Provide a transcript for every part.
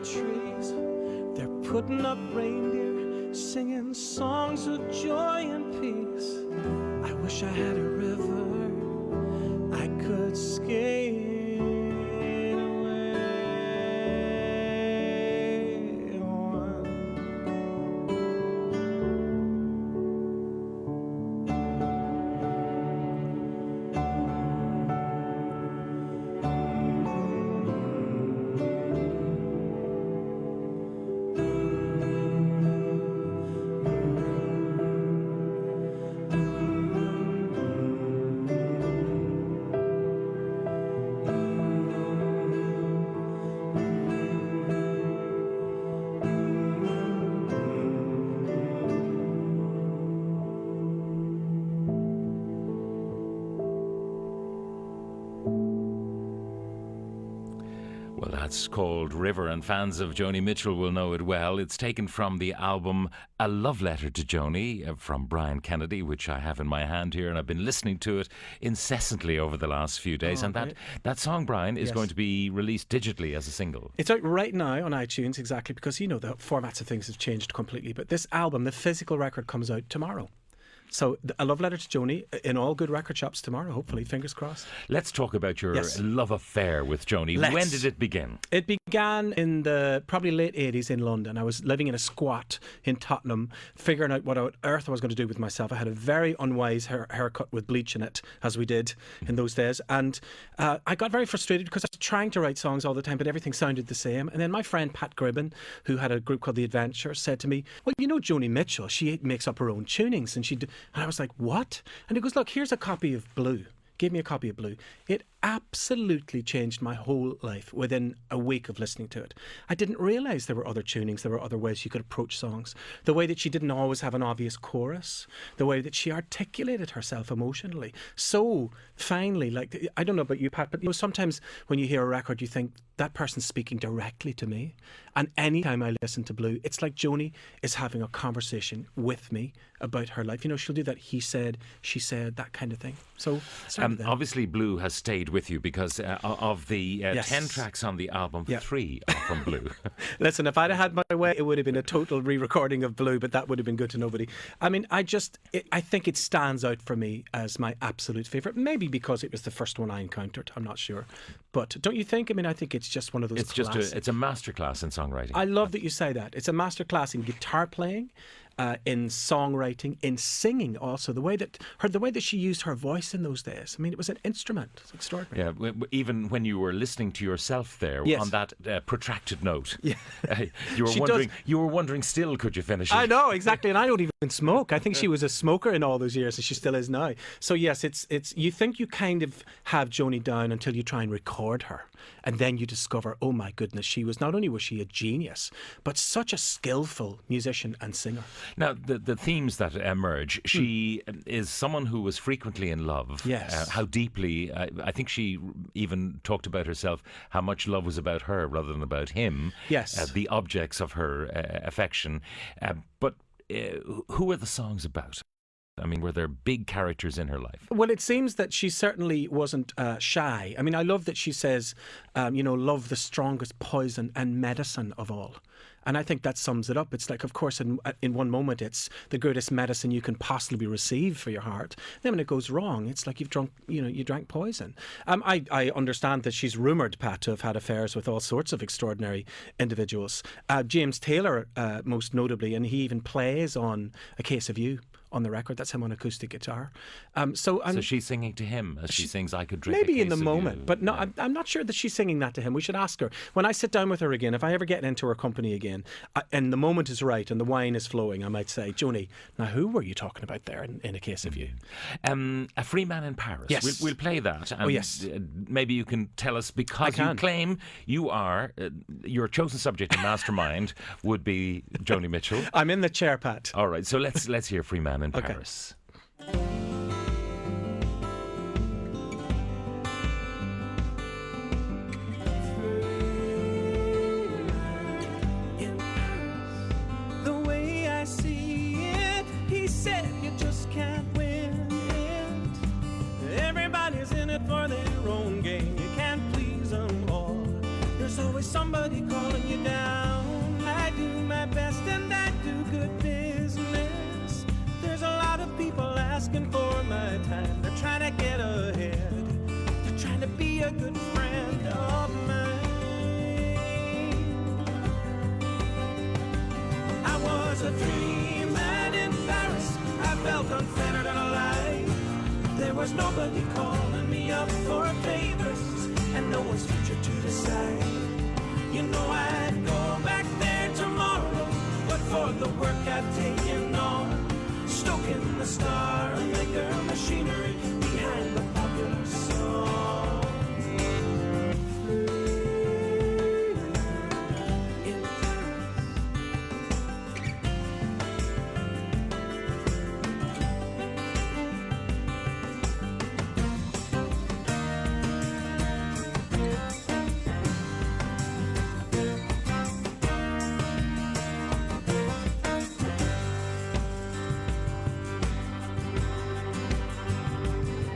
trees. They're putting up reindeer, singing songs of joy and peace. I wish I had a river I could skate away on. Well, that's called River, and fans of Joni Mitchell will know it well. It's taken from the album A Love Letter to Joni from Brian Kennedy, which I have in my hand here, and I've been listening to it incessantly over the last few days. And that song, Brian, is going to be released digitally as a single. It's out right now on iTunes, exactly, because, you know, the formats of things have changed completely. But this album, the physical record, comes out tomorrow. So A Love Letter to Joni in all good record shops tomorrow, hopefully, fingers crossed. Let's talk about your love affair with Joni. When did it begin? It began in the probably late 80s in London. I was living in a squat in Tottenham, figuring out what on earth I was going to do with myself. I had a very unwise haircut with bleach in it, as we did in those days. And I got very frustrated because I was trying to write songs all the time, but everything sounded the same. And then my friend Pat Gribben, who had a group called The Adventures, said to me, well, you know Joni Mitchell, she makes up her own tunings. And I was like, what? And he goes, look, here's a copy of Blue. Gave me a copy of Blue. It absolutely changed my whole life within a week of listening to it. I didn't realise there were other tunings, there were other ways you could approach songs. The way that she didn't always have an obvious chorus, the way that she articulated herself emotionally. So finally, like, I don't know about you, Pat, but you know, sometimes when you hear a record, you think that person's speaking directly to me. And anytime I listen to Blue, it's like Joni is having a conversation with me about her life. You know, she'll do that he said, she said, that kind of thing. So obviously Blue has stayed with you because of the 10 tracks on the album, 3 are from Blue. Listen, if I'd had my way, it would have been a total re-recording of Blue, but that would have been good to nobody. I mean, I think it stands out for me as my absolute favourite. Maybe because it was the first one I encountered, I'm not sure. But don't you think? I mean, I think it's just one of those classics. It's a masterclass in songwriting. I love that you say that. It's a masterclass in guitar playing, in songwriting, in singing also. The way that she used her voice in those days. I mean, it was an instrument. It's extraordinary. Yeah, even when you were listening to yourself there on that protracted note, you were wondering still, could you finish it? I know, exactly. And I don't even smoke. I think she was a smoker in all those years, and she still is now. So yes, it's you think you kind of have Joni down until you try and record her, and then you discover, oh my goodness, not only was she a genius, but such a skillful musician and singer. Now, the themes that emerge, she is someone who was frequently in love. Yes. How deeply, I think she even talked about herself, how much love was about her rather than about him. Yes. The objects of her affection. But who are the songs about? I mean, were there big characters in her life? Well, it seems that she certainly wasn't shy. I mean, I love that she says, love the strongest poison and medicine of all. And I think that sums it up. It's like, of course, in one moment, it's the greatest medicine you can possibly receive for your heart. Then when it goes wrong, it's like you drank poison. I understand that she's rumoured, Pat, to have had affairs with all sorts of extraordinary individuals. James Taylor, most notably, and he even plays on A Case of You on the record. That's him on acoustic guitar. So she's singing to him as she sings I Could Drink maybe a Case in the of moment, You. but no, I'm not sure that she's singing that to him. We should ask her. When I sit down with her again, if I ever get into her company again, and the moment is right and the wine is flowing, I might say, Joni, now who were you talking about there in A Case of You? A Free Man in Paris. Yes. We'll play that. And yes. Maybe you can tell us, because you claim you are, your chosen subject in Mastermind would be Joni Mitchell. I'm in the chair, Pat. All right, so let's hear Free Man in Paris. The way I see it, he said you just can't win it. Everybody's in it for their own game. You can't please them all. There's always somebody calling you down. asking for my time. They're trying to get ahead. They're trying to be a good friend of mine. I was a free man in Paris. I felt unfettered and alive. There was nobody calling me up for favors, and no one's future to decide. You know I'd go back there tomorrow, but for the work I've taken on, stoking the star maker machinery behind the popular song.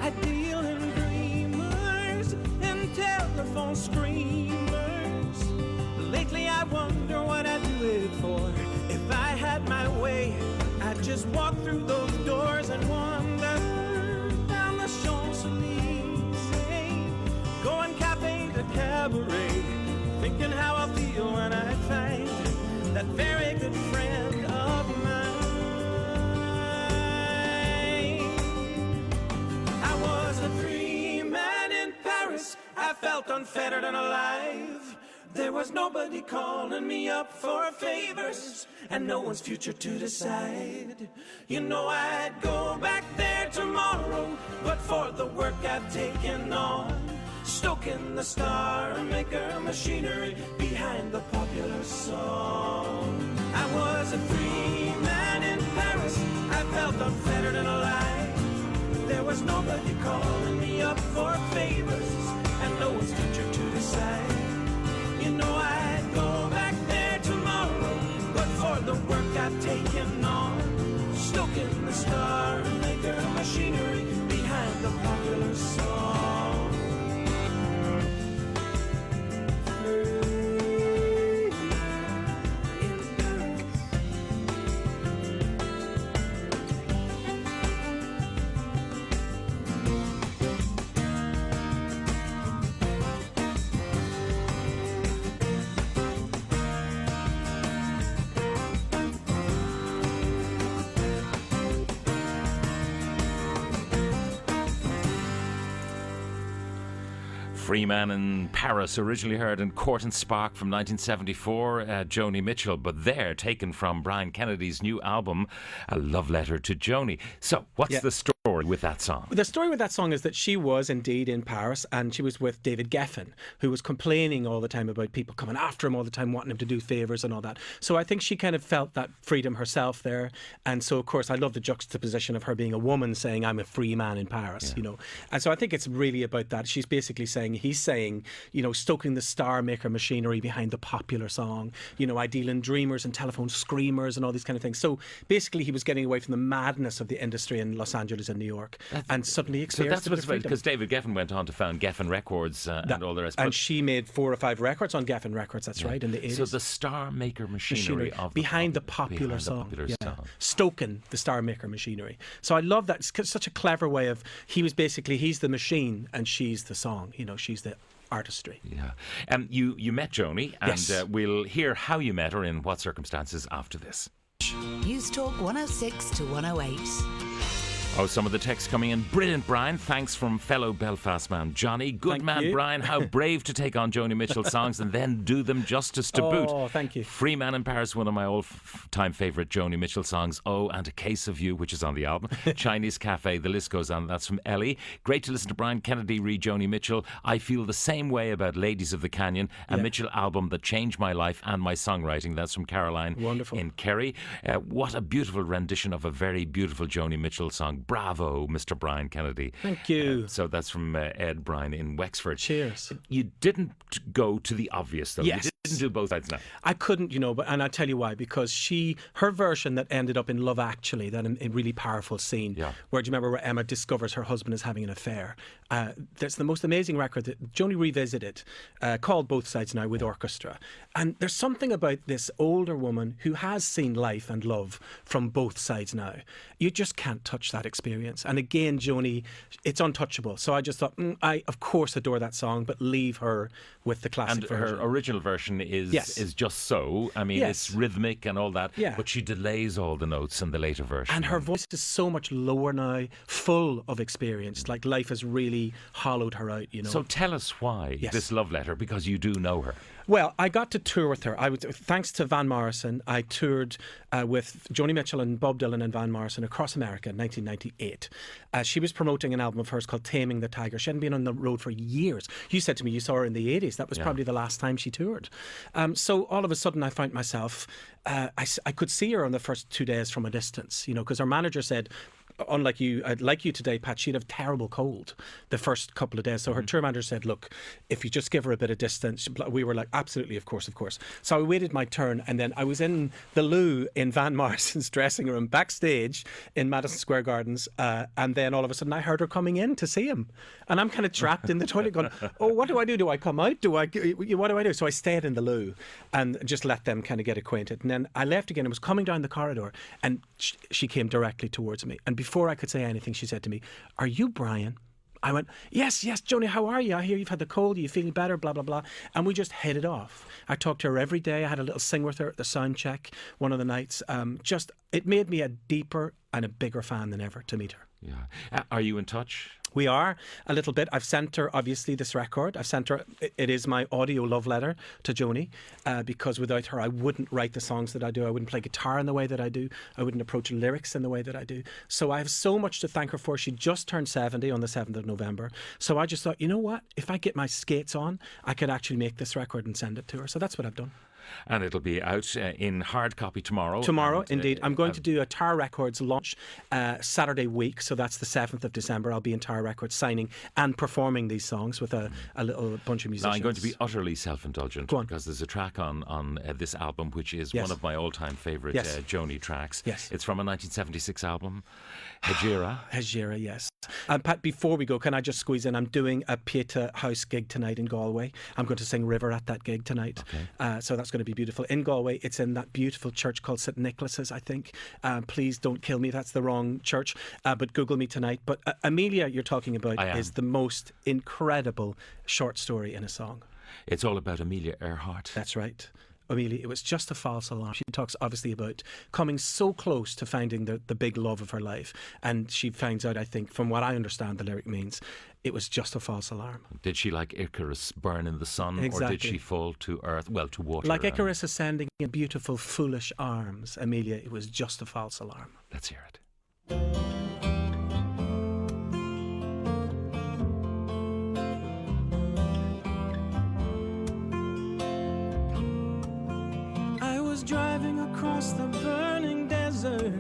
I deal in dreamers and telephone screamers. Lately I wonder what I'd do it for. If I had my way, I'd just walk through those doors and wander down the Champs-Élysées, going cafe to cabaret, thinking how I'll feel when I find that very good friend of mine. I was a free man in Paris. I felt unfettered and alive. There was nobody calling me up for favors, and no one's future to decide. You know I'd go back there tomorrow, but for the work I've taken on, stoking the star maker machinery behind the popular song. I was a free man in Paris. I felt unfettered and alive. There was nobody calling me up for favors, and no one's future to decide. You know I'd go back there tomorrow, but for the work I've taken on, stoking the star maker machinery behind the popular song. Free Man in Paris, originally heard in Court and Spark from 1974, Joni Mitchell, but they're taken from Brian Kennedy's new album, A Love Letter to Joni. So, what's the story with that song? The story with that song is that she was indeed in Paris, and she was with David Geffen, who was complaining all the time about people coming after him all the time, wanting him to do favours and all that. So I think she kind of felt that freedom herself there. And so, of course, I love the juxtaposition of her being a woman saying, I'm a free man in Paris, you know. And so I think it's really about that. She's basically saying, he's saying, you know, stoking the star maker machinery behind the popular song. You know, I deal in dreamers and telephone screamers and all these kind of things. So basically he was getting away from the madness of the industry in Los Angeles and New York, and suddenly experienced so that's what's because David Geffen went on to found Geffen Records and all the rest. And she made 4 or 5 records on Geffen Records, that's right, in the 80s. So the star maker machinery of behind the popular song. Stoking the star maker machinery. So I love that. It's such a clever way of, he's the machine and she's the song, you know, she's the artistry. Yeah. You met Joni, and we'll hear how you met her in what circumstances after this. Newstalk 106 to 108. Oh, some of the texts coming in. Brilliant, Brian. Thanks from fellow Belfast man Johnny. Good Thank man, you. Brian. How brave to take on Joni Mitchell songs and then do them justice to boot. Oh, thank you. Free Man in Paris, one of my all-time favourite Joni Mitchell songs. Oh, and A Case of You, which is on the album. Chinese Cafe, the list goes on. That's from Ellie. Great to listen to Brian Kennedy read Joni Mitchell. I feel the same way about Ladies of the Canyon, a Mitchell album that changed my life and my songwriting. That's from Caroline Wonderful. in Kerry. What a beautiful rendition of a very beautiful Joni Mitchell song. Bravo, Mr. Brian Kennedy. Thank you. So that's from Ed Bryan in Wexford. Cheers. You didn't go to the obvious, though. Yes. You Didn't do both sides now. I couldn't, and I'll tell you why. Because her version that ended up in Love Actually, that a really powerful scene, where, do you remember where Emma discovers her husband is having an affair? That's the most amazing record that Joni revisited, called Both Sides Now, with orchestra. And there's something about this older woman who has seen life and love from both sides now. You just can't touch that experience. And again, Joni, it's untouchable. So I just thought, I of course adore that song, but leave her with the classic version. Her original version is just so. I mean, it's rhythmic and all that, but she delays all the notes in the later version. And her voice is so much lower now, full of experience. Like life has really hollowed her out, So tell us why this love letter, because you do know her. Well, I got to tour with her. Thanks to Van Morrison, I toured with Joni Mitchell and Bob Dylan and Van Morrison across America in 1998. She was promoting an album of hers called Taming the Tiger. She hadn't been on the road for years. You said to me you saw her in the 80s. That was probably the last time she toured. So all of a sudden I found myself, I could see her on the first 2 days from a distance, because her manager said, unlike you, like you today, Pat, she'd have terrible cold the first couple of days. So her tour manager said, look, if you just give her a bit of distance. We were like, absolutely, of course. So I waited my turn, and then I was in the loo in Van Morrison's dressing room backstage in Madison Square Gardens, and then all of a sudden I heard her coming in to see him, and I'm kind of trapped in the toilet going, oh, what do I do? Do I come out? What do I do? So I stayed in the loo and just let them kind of get acquainted, and then I left again and was coming down the corridor, and she came directly towards me, and before I could say anything, she said to me, "Are you Brian?" I went, yes, Joni, how are you? I hear you've had the cold, are you feeling better, blah, blah, blah. And we just hit it off. I talked to her every day. I had a little sing with her at the sound check one of the nights. It made me a deeper and a bigger fan than ever to meet her. Yeah. Are you in touch? We are, a little bit. I've sent her, obviously, this record. I've sent her, it is my audio love letter to Joni, because without her, I wouldn't write the songs that I do. I wouldn't play guitar in the way that I do. I wouldn't approach lyrics in the way that I do. So I have so much to thank her for. She just turned 70 on the 7th of November. So I just thought, you know what? If I get my skates on, I could actually make this record and send it to her. So that's what I've done. And it'll be out in hard copy tomorrow. Tomorrow, indeed. I'm going to do a Tower Records launch Saturday week, so that's the 7th of December. I'll be in Tower Records signing and performing these songs with a little bunch of musicians. Now, I'm going to be utterly self-indulgent because there's a track on this album which is one of my all-time favourite Joni tracks. Yes. It's from a 1976 album, Hejira. Hejira, yes. Pat, before we go, can I just squeeze in? I'm doing a Pieta House gig tonight in Galway. I'm going to sing River at that gig tonight. Okay. So that's going to be beautiful. In Galway, it's in that beautiful church called St Nicholas's, I think. Please don't kill me, that's the wrong church. But Google me tonight. But Amelia, you're talking about, is the most incredible short story in a song. It's all about Amelia Earhart. That's right. Amelia, it was just a false alarm. She talks obviously about coming so close to finding the big love of her life. And she finds out, I think, from what I understand the lyric means, it was just a false alarm. Did she, like Icarus, burn in the sun? Exactly. Or did she fall to earth, to water? Like Icarus ascending in beautiful, foolish arms. Amelia, it was just a false alarm. Let's hear it. Driving across the burning desert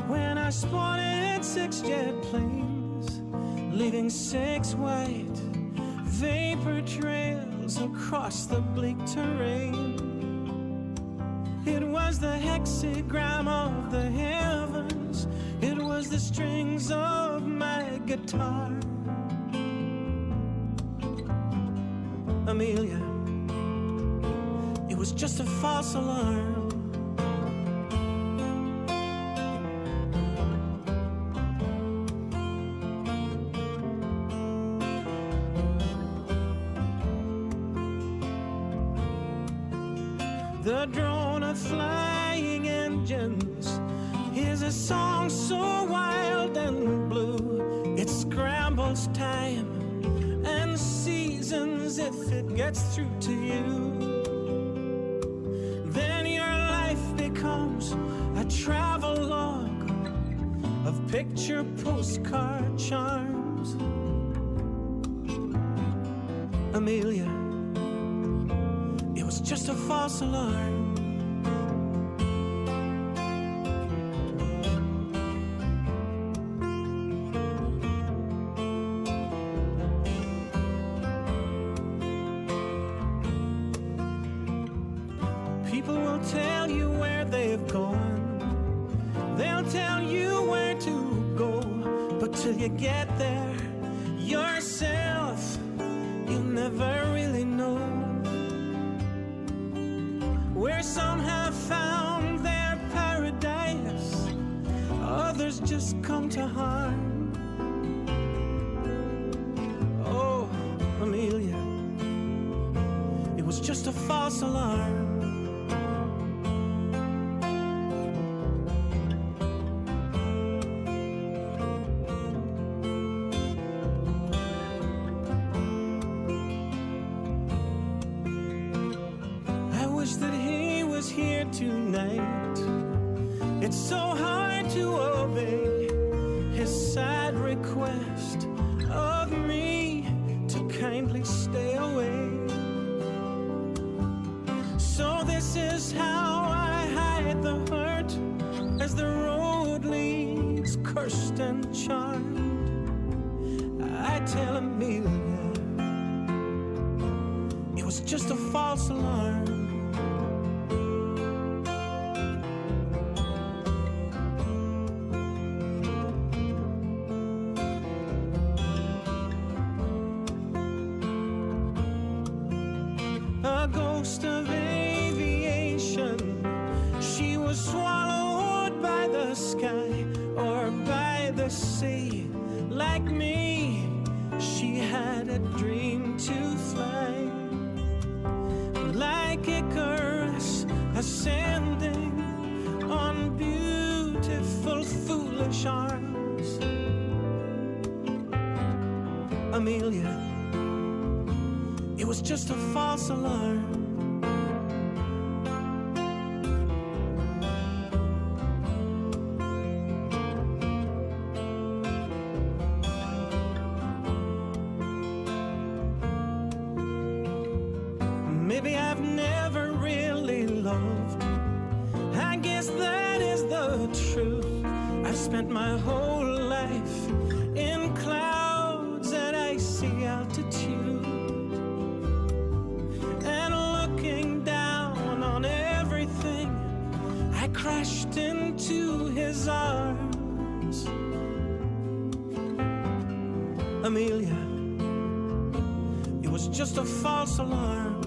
when I spotted 6 jet planes, leaving 6 white vapor trails across the bleak terrain. It was the hexagram of the heavens, it was the strings of my guitar. Amelia, it was just a false alarm. The drone of flying engines is a song so wild and blue. It scrambles time and seasons if it gets through to you. Then your life becomes a travelogue of picture postcard charms. Amelia, it was just a false alarm. tell you where they've gone. They'll tell you where to go. But till you get there yourself, you'll never really know. Where some have found their paradise, others just come to harm. Oh, Amelia, it was just a false alarm. I wish that he was here tonight. It's so hard to obey his sad request of me to kindly stay away. So this is how I hide the hurt, as the road leads cursed and charmed. I tell Amelia it was just a false alarm. A ghost of aviation, she was swallowed by the sky or by the sea. Like me, she had a dream to fly, like Icarus ascending on beautiful foolish arms. Amelia, it was just a false alarm. Maybe I've never really loved. I guess that is the truth. I've spent my whole life in clouds at icy altitude, I crashed into his arms. Amelia, it was just a false alarm.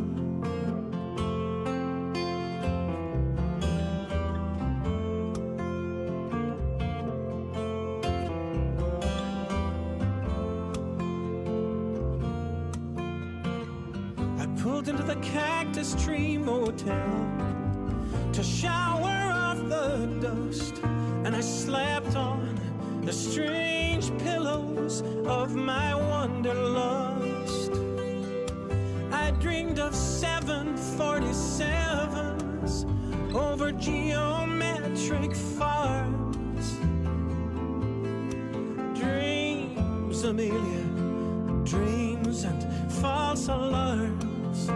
I pulled into the Cactus Tree Motel to shower off the dust, and I slept on the strange pillows of my wanderlust. I dreamed of 747s over geometric farms. Dreams, Amelia, dreams and false alarms.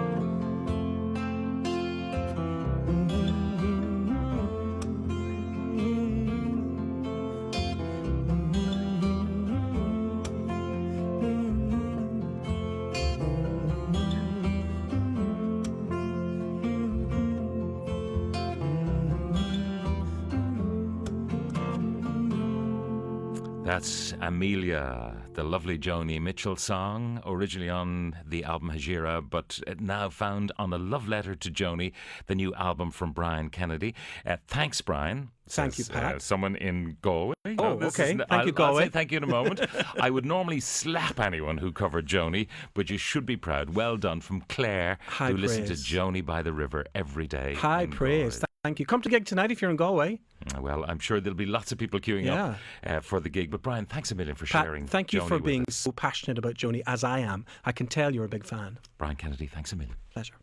That's Amelia, the lovely Joni Mitchell song, originally on the album Hajira, but now found on A Love Letter to Joni, the new album from Brian Kennedy. Thanks, Brian. Thank you, Pat. Someone in Galway. Oh, okay. Thank you, I'll Galway. say thank you in a moment. I would normally slap anyone who covered Joni, but you should be proud. Well done from Claire, High who listened to praise. Joni by the river every day. High in praise. Galway. Thank you. Come to gig tonight if you're in Galway. Well, I'm sure there'll be lots of people queuing up for the gig. But Brian, thanks a million for Pat, sharing. thank you Joni for with being us. so passionate about Joni, as I am. I can tell you're a big fan. Brian Kennedy, thanks a million. Pleasure.